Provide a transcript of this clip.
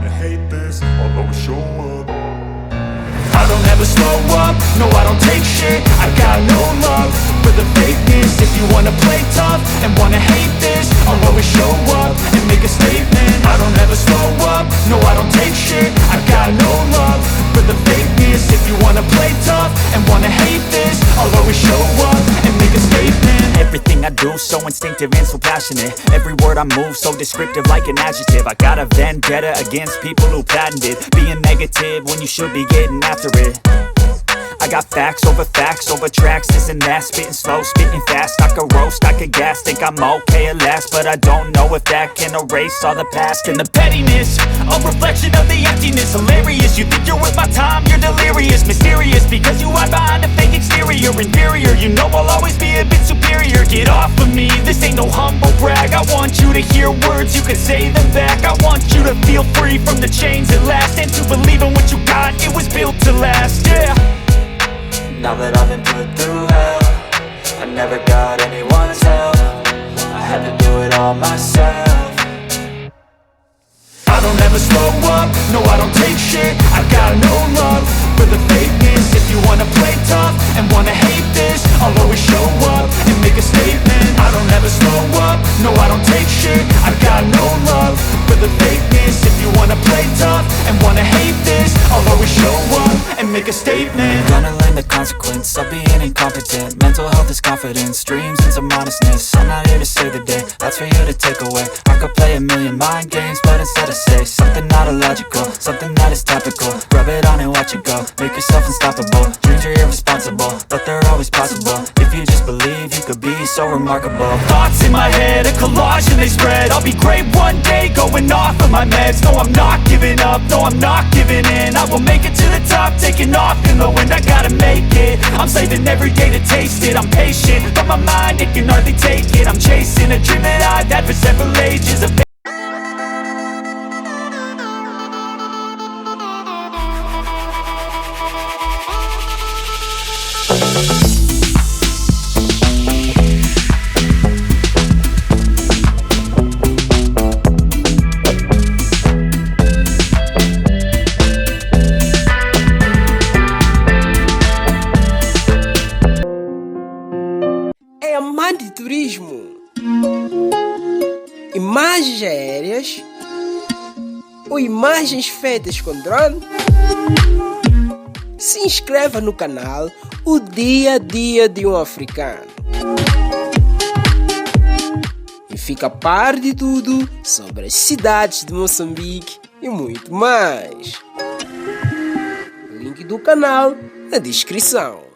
wanna hate this, I'll always show up. I don't ever slow up, no I don't take shit. I got no love for the fakeness. If you wanna play tough and wanna hate this, I'll always show up and make a statement. I don't ever slow up, no I don't take shit. I got no love for the fakeness. If you wanna play tough and wanna hate this, I'll always show up and make a statement. Everything I do so instinctive and so passionate. Every word I move so descriptive like an adjective. I got a vendetta against people who patented being negative when you should be getting after it. I got facts over tracks, this and that. Spitting slow, spitting fast. I could roast, I could gas. Think I'm okay at last, but I don't know if that can erase all the past. And the pettiness, a reflection of the emptiness. Hilarious, you think you're worth my time, you're delirious. Mysterious, because you hide behind a fake exterior. Inferior, you know I'll always be a bit superior. Get off of me, this ain't no humble brag. I want you to hear words, you can say them back. I want you to feel free from the chains at last, and to believe in what you got, it was built to last, yeah. Now that I've been put through hell, I never got anyone's help. I had to do it all myself. I don't ever slow up, no I don't take shit. I got no love for the fakeness. If you wanna play tough and wanna hate this, I'll always show up and make a statement. I don't ever slow up, no I don't take shit. I got no love for the fakeness. If you wanna play tough and wanna hate this, I'll always show up and make a statement. Gonna learn the consequence of being incompetent. Mental health is confidence, dreams and some honestness. I'm not here to save the day, that's for you to take away. I could play a million mind games, but instead I say something not illogical, something that is topical. Rub it on and watch it go, make yourself unstoppable. Dreams are irresponsible, but they're always possible. If you just believe, you could be so remarkable. Thoughts in my head, a collage and they spread. I'll be great one day, going off of my meds. No, I'm not giving up, no, I'm not giving in. I will make it to the top, taking off in the wind. I gotta make it, I'm saving every day to taste it. I'm patient, but my mind, it can hardly take it. I'm chasing a dream that I've had for several ages. É amante de turismo, imagens aéreas ou imagens feitas com drone? Se inscreva no canal O Dia a Dia de um Africano e fica a par de tudo sobre as cidades de Moçambique e muito mais. Link do canal na descrição.